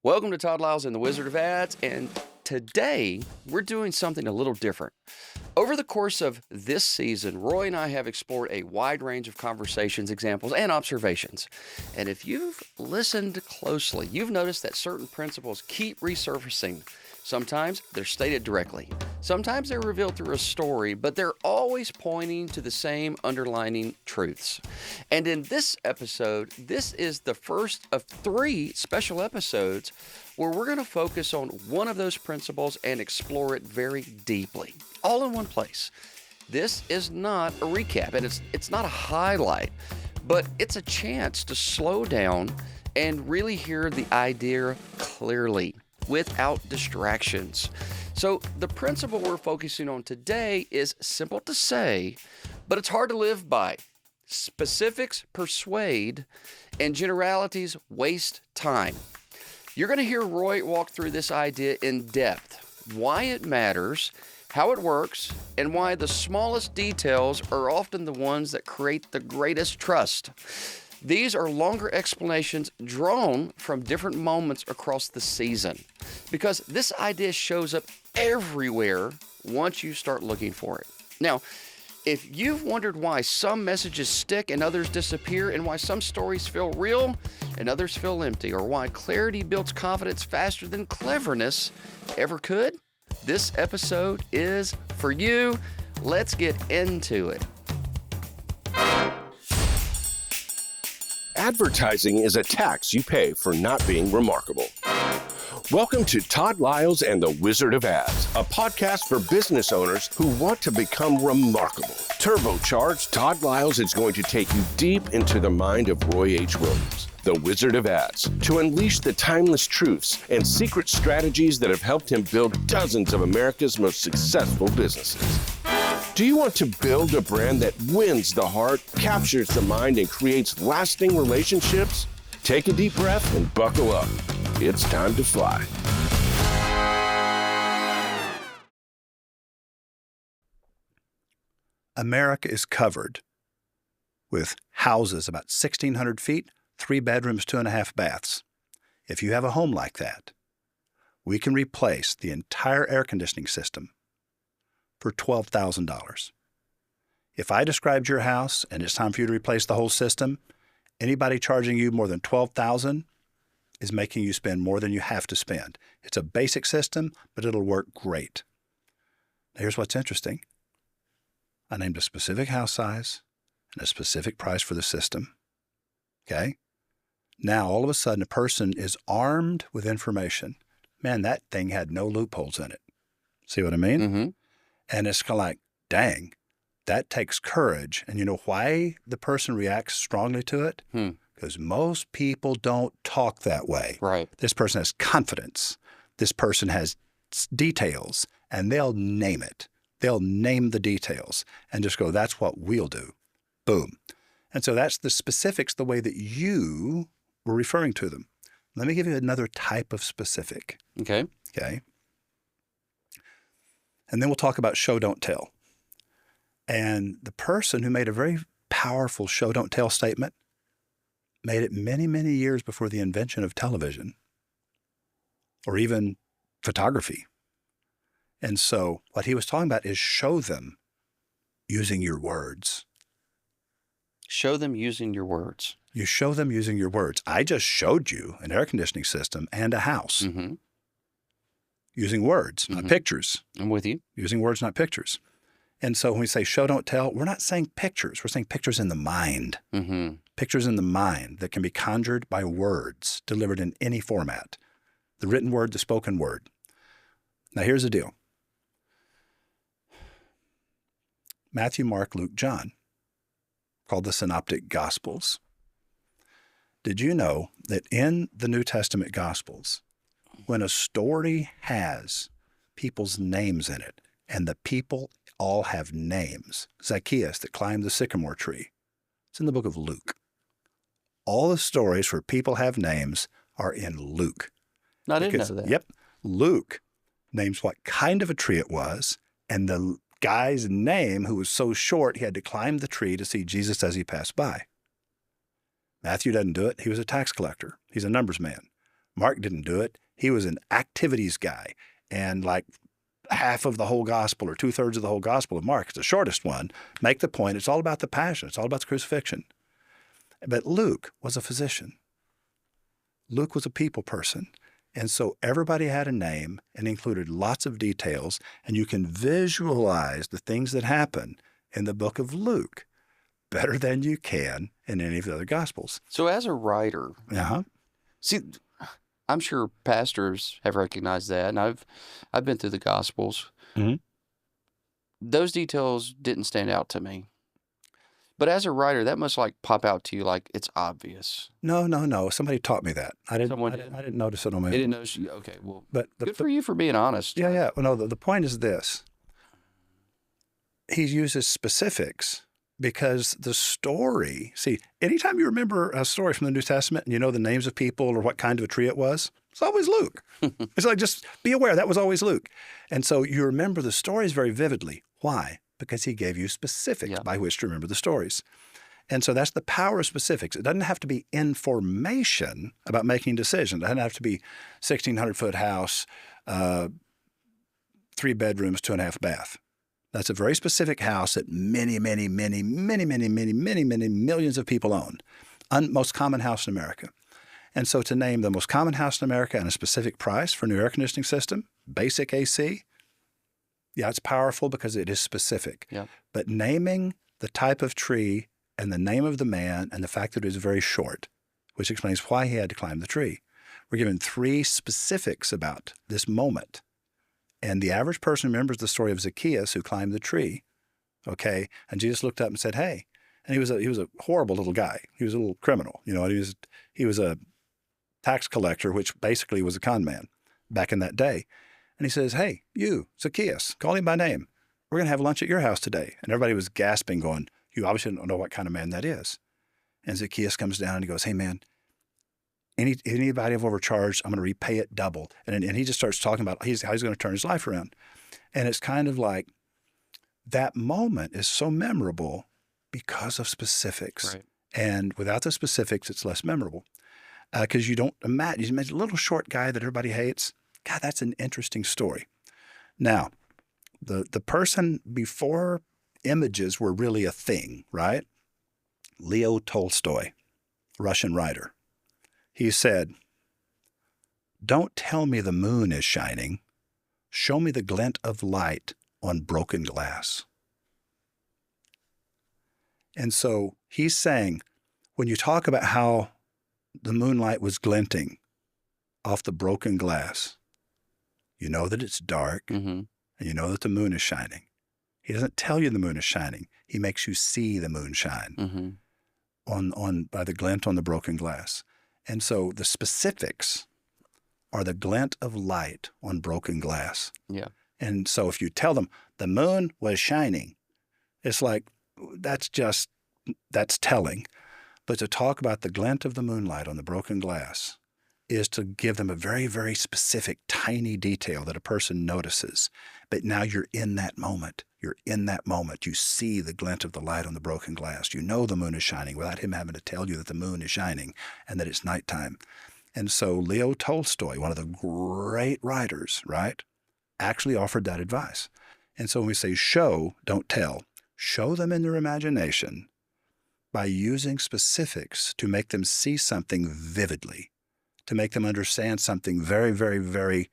Welcome to Todd Liles and the Wizard of Ads, and today we're doing something a little different. Over the course of this season, Roy and I have explored a wide range of conversations, examples, and observations. And if you've listened closely, you've noticed that certain principles keep resurfacing. Sometimes they're stated directly. Sometimes they're revealed through a story, but they're always pointing to the same underlining truths. And in this episode, this is the first of 3 special episodes where we're going to focus on one of those principles and explore it very deeply, all in one place. This is not a recap, and it's not a highlight, but it's a chance to slow down and really hear the idea clearly, without distractions. So the principle we're focusing on today is simple to say, but it's hard to live by. Specifics persuade, and generalities waste time. You're going to hear Roy walk through this idea in depth, why it matters, how it works, and why the smallest details are often the ones that create the greatest trust. These are longer explanations drawn from different moments across the season, because this idea shows up everywhere once you start looking for it. Now, if you've wondered why some messages stick and others disappear, and why some stories feel real and others feel empty, or why clarity builds confidence faster than cleverness ever could, this episode is for you. Let's get into it. Advertising is a tax you pay for not being remarkable. Welcome to Todd Liles and the Wizard of Ads, a podcast for business owners who want to become remarkable. Turbocharged, Todd Liles is going to take you deep into the mind of Roy H. Williams, the Wizard of Ads, to unleash the timeless truths and secret strategies that have helped him build dozens of America's most successful businesses. Do you want to build a brand that wins the heart, captures the mind, and creates lasting relationships? Take a deep breath and buckle up. It's time to fly. America is covered with houses about 1,600 feet, 3 bedrooms, 2.5 baths. If you have a home like that, we can replace the entire air conditioning system for $12,000. If I described your house and it's time for you to replace the whole system, anybody charging you more than $12,000 is making you spend more than you have to spend. It's a basic system, but it'll work great. Now, here's what's interesting. I named a specific house size and a specific price for the system. Okay? Now, all of a sudden, a person is armed with information. Man, that thing had no loopholes in it. See what I mean? Mm-hmm. And it's kind of like, dang, that takes courage. And you know why the person reacts strongly to it? Because most people don't talk that way. Right. This person has confidence. This person has details, and they'll name it. They'll name the details and just go, that's what we'll do. Boom. And so that's the specifics, the way that you were referring to them. Let me give you another type of specific. Okay. And then we'll talk about show, don't tell. And the person who made a very powerful show, don't tell statement made it many, many years before the invention of television or even photography. And so what he was talking about is show them using your words. Show them using your words. You show them using your words. I just showed you an air conditioning system and a house. Mm-hmm. Using words, not pictures. I'm with you. Using words, not pictures. And so when we say show, don't tell, we're not saying pictures. We're saying pictures in the mind. Mm-hmm. Pictures in the mind that can be conjured by words delivered in any format. The written word, the spoken word. Now, here's the deal. Matthew, Mark, Luke, John, called the Synoptic Gospels. Did you know that in the New Testament Gospels, when a story has people's names in it, and the people all have names, Zacchaeus that climbed the sycamore tree, it's in the book of Luke. All the stories where people have names are in Luke. I didn't know that. Yep. Luke names what kind of a tree it was, and the guy's name, who was so short he had to climb the tree to see Jesus as he passed by. Matthew doesn't do it. He was a tax collector. He's a numbers man. Mark didn't do it. He was an activities guy. And like half of the whole gospel or 2/3 of the whole gospel of Mark, it's the shortest one, make the point. It's all about the passion. It's all about the crucifixion. But Luke was a physician. Luke was a people person. And so everybody had a name and included lots of details. And you can visualize the things that happen in the book of Luke better than you can in any of the other gospels. So as a writer, see, I'm sure pastors have recognized that, and I've been through the Gospels. Mm-hmm. Those details didn't stand out to me. But as a writer, that must like pop out to you like it's obvious. No. Somebody taught me that. I didn't notice it on my own. They didn't notice you. Okay, well, but good for you for being honest. Yeah. Well, no, the point is this. He uses specifics because the story, see, anytime you remember a story from the New Testament and you know the names of people or what kind of a tree it was, it's always Luke. It's like, just be aware, that was always Luke. And so you remember the stories very vividly. Why? Because he gave you specifics by which to remember the stories. And so that's the power of specifics. It doesn't have to be information about making decisions. It doesn't have to be 1,600-foot house, 3 bedrooms, 2.5 bath. That's a very specific house that many millions of people own. Most common house in America. And so to name the most common house in America and a specific price for a new air conditioning system, basic AC, yeah, it's powerful because it is specific. Yeah. But naming the type of tree and the name of the man and the fact that it is very short, which explains why he had to climb the tree. We're given 3 specifics about this moment. And the average person remembers the story of Zacchaeus who climbed the tree, okay? And Jesus looked up and said, hey. And he was a horrible little guy. He was a little criminal, you know. He was a tax collector, which basically was a con man back in that day. And he says, hey, you, Zacchaeus, call him by name. We're going to have lunch at your house today. And everybody was gasping, going, you obviously don't know what kind of man that is. And Zacchaeus comes down and he goes, hey, man, anybody I've overcharged, I'm going to repay it double. And he just starts talking about how he's going to turn his life around. And it's kind of like that moment is so memorable because of specifics. Right. And without the specifics, it's less memorable. Because you don't imagine a little short guy that everybody hates. God, that's an interesting story. Now, the person before images were really a thing, right? Leo Tolstoy, Russian writer. He said, don't tell me the moon is shining. Show me the glint of light on broken glass. And so he's saying, when you talk about how the moonlight was glinting off the broken glass, you know that it's dark, and you know that the moon is shining. He doesn't tell you the moon is shining. He makes you see the moon shine by the glint on the broken glass. And so the specifics are the glint of light on broken glass. Yeah. And so if you tell them the moon was shining, it's like, that's telling. But to talk about the glint of the moonlight on the broken glass is to give them a very, very specific, tiny detail that a person notices. But now you're in that moment. You're in that moment. You see the glint of the light on the broken glass. You know the moon is shining without him having to tell you that the moon is shining and that it's nighttime. And so Leo Tolstoy, one of the great writers, right, actually offered that advice. And so when we say show, don't tell, show them in their imagination by using specifics to make them see something vividly, to make them understand something very, very, very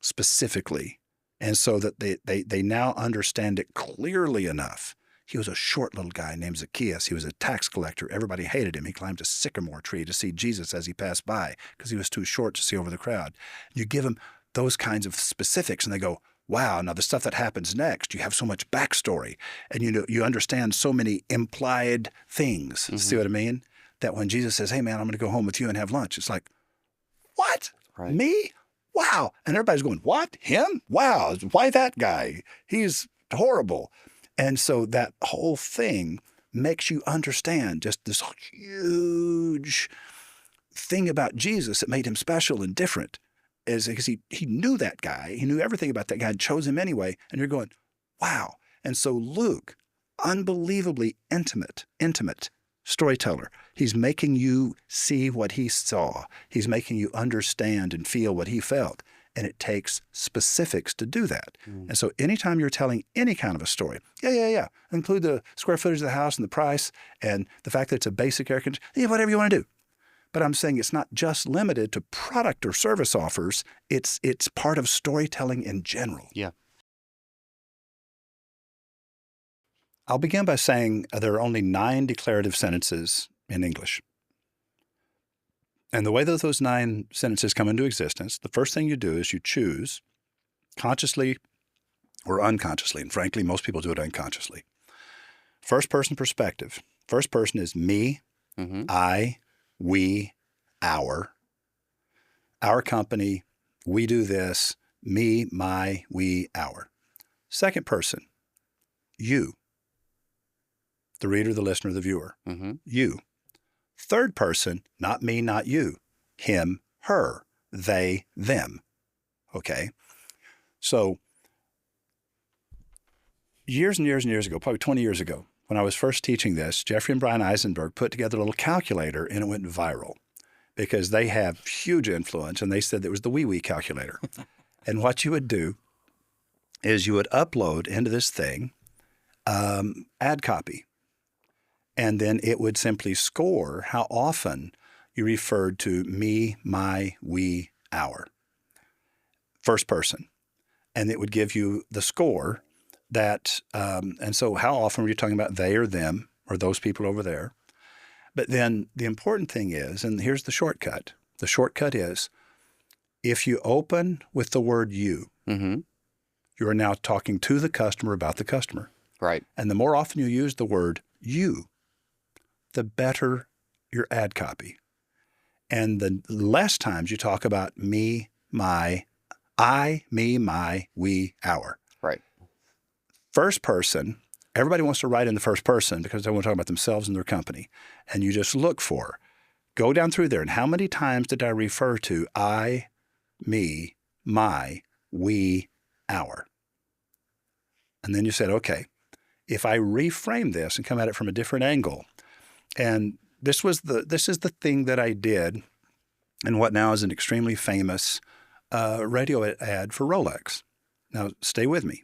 specifically. And so that they now understand it clearly enough. He was a short little guy named Zacchaeus. He was a tax collector. Everybody hated him. He climbed a sycamore tree to see Jesus as he passed by because he was too short to see over the crowd. You give them those kinds of specifics and they go, wow, now the stuff that happens next, you have so much backstory and you understand so many implied things. See what I mean? That when Jesus says, hey man, I'm going to go home with you and have lunch, it's like, what? Right. Me? Wow. And everybody's going, what? Him? Wow. Why that guy? He's horrible. And so that whole thing makes you understand just this huge thing about Jesus that made him special and different. Is because he knew that guy. He knew everything about that guy and chose him anyway. And you're going, wow. And so Luke, unbelievably intimate storyteller. He's making you see what he saw. He's making you understand and feel what he felt. And it takes specifics to do that. And so anytime you're telling any kind of a story, include the square footage of the house and the price and the fact that it's a basic air conditioner, whatever you want to do. But I'm saying it's not just limited to product or service offers. It's part of storytelling in general. Yeah. I'll begin by saying there are only 9 declarative sentences in English. And the way that those 9 sentences come into existence, the first thing you do is you choose, consciously or unconsciously, and frankly, most people do it unconsciously. First person perspective. First person is me, I, we, our company, we do this, me, my, we, our. Second person, you, the reader, the listener, the viewer, you. Third person, not me, not you, him, her, they, them. Okay? So years and years and years ago, probably 20 years ago, when I was first teaching this, Jeffrey and Brian Eisenberg put together a little calculator and it went viral because they have huge influence and they said it was the wee-wee calculator. And what you would do is you would upload into this thing ad copy. And then it would simply score how often you referred to me, my, we, our. First person. And it would give you the score that, and so how often were you talking about they or them or those people over there? But then the important thing is, and here's the shortcut. The shortcut is if you open with the word you, you are now talking to the customer about the customer. Right. And the more often you use the word you, the better your ad copy. And the less times you talk about me, my, I, me, my, we, our. Right. First person, everybody wants to write in the first person because they want to talk about themselves and their company. And you just look for, go down through there, and how many times did I refer to I, me, my, we, our? And then you said, okay, if I reframe this and come at it from a different angle, and this is the thing that I did in what now is an extremely famous radio ad for Rolex. Now, stay with me.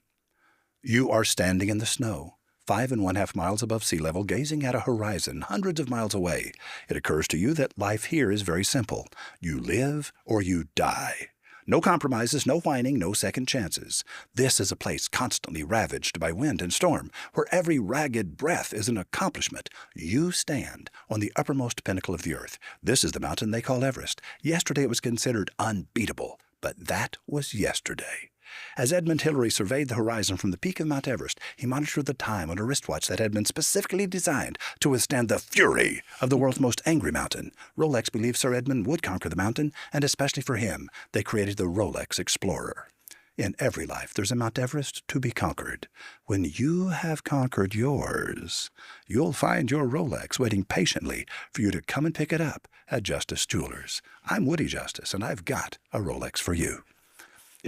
You are standing in the snow, 5½ miles above sea level, gazing at a horizon hundreds of miles away. It occurs to you that life here is very simple. You live or you die. No compromises, no whining, no second chances. This is a place constantly ravaged by wind and storm, where every ragged breath is an accomplishment. You stand on the uppermost pinnacle of the earth. This is the mountain they call Everest. Yesterday it was considered unbeatable, but that was yesterday. As Edmund Hillary surveyed the horizon from the peak of Mount Everest, he monitored the time on a wristwatch that had been specifically designed to withstand the fury of the world's most angry mountain. Rolex believed Sir Edmund would conquer the mountain, and especially for him, they created the Rolex Explorer. In every life, there's a Mount Everest to be conquered. When you have conquered yours, you'll find your Rolex waiting patiently for you to come and pick it up at Justice Jewelers. I'm Woody Justice, and I've got a Rolex for you.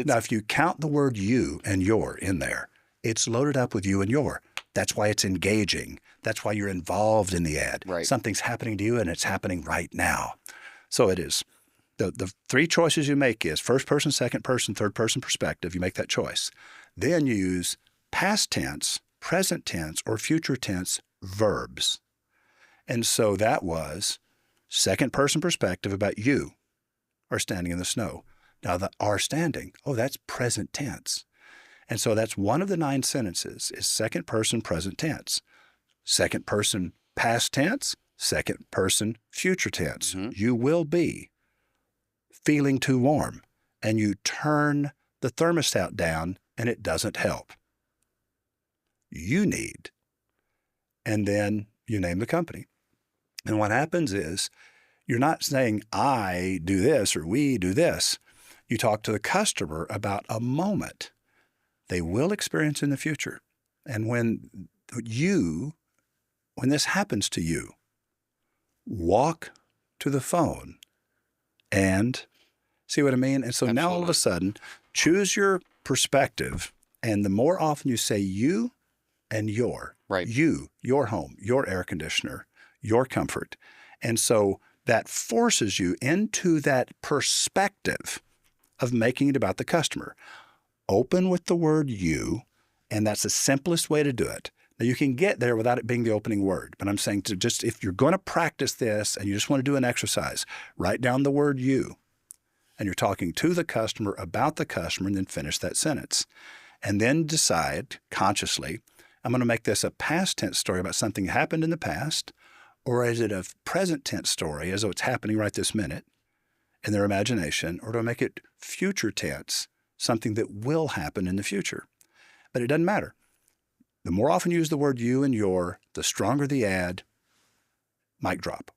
Now, if you count the word you and your in there, it's loaded up with you and your. That's why it's engaging. That's why you're involved in the ad. Right. Something's happening to you, and it's happening right now. So it is. The 3 choices you make is first person, second person, third person perspective. You make that choice. Then you use past tense, present tense, or future tense verbs. And so that was second person perspective about you are standing in the snow. Now, the are standing, that's present tense. And so that's one of the 9 sentences is second person present tense. Second person past tense, second person future tense. You will be feeling too warm, and you turn the thermostat down, and it doesn't help. You need, and then you name the company. And what happens is you're not saying I do this or we do this. You talk to the customer about a moment they will experience in the future. And when this happens to you, walk to the phone and see what I mean? And so now all of a sudden, choose your perspective. And the more often you say you and your, right. You, your home, your air conditioner, your comfort. And so that forces you into that perspective of making it about the customer. Open with the word you, and that's the simplest way to do it. Now, you can get there without it being the opening word, but I'm saying to just, if you're going to practice this and you just want to do an exercise, write down the word you, and you're talking to the customer about the customer, and then finish that sentence. And then decide consciously, I'm going to make this a past tense story about something that happened in the past, or is it a present tense story as though it's happening right this minute in their imagination, or do I make it future tense, something that will happen in the future? But it doesn't matter. The more often you use the word you and your, the stronger the ad. Mic drop.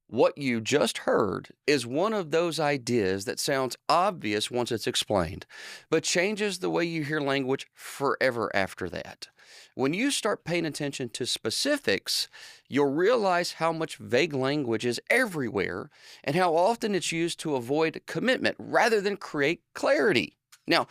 What you just heard is one of those ideas that sounds obvious once it's explained, but changes the way you hear language forever after that. When you start paying attention to specifics, you'll realize how much vague language is everywhere and how often it's used to avoid commitment rather than create clarity. Now,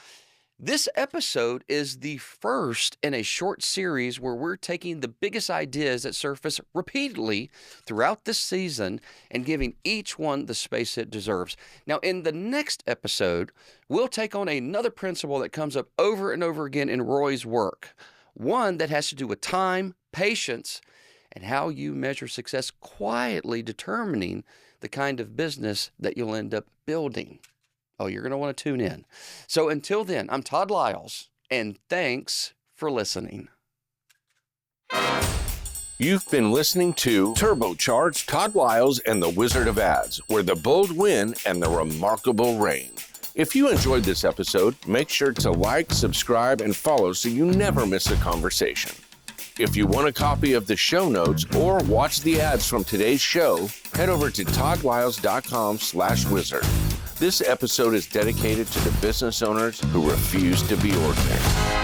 this episode is the first in a short series where we're taking the biggest ideas that surface repeatedly throughout this season and giving each one the space it deserves. Now, in the next episode, we'll take on another principle that comes up over and over again in Roy's work, one that has to do with time, patience, and how you measure success, quietly determining the kind of business that you'll end up building. Oh, you're going to want to tune in. So until then, I'm Todd Liles, and thanks for listening. You've been listening to Turbocharge Todd Liles and the Wizard of Ads, where the bold win and the remarkable reign. If you enjoyed this episode, make sure to like, subscribe, and follow so you never miss a conversation. If you want a copy of the show notes or watch the ads from today's show, head over to toddliles.com/wizard. This episode is dedicated to the business owners who refuse to be ordinary.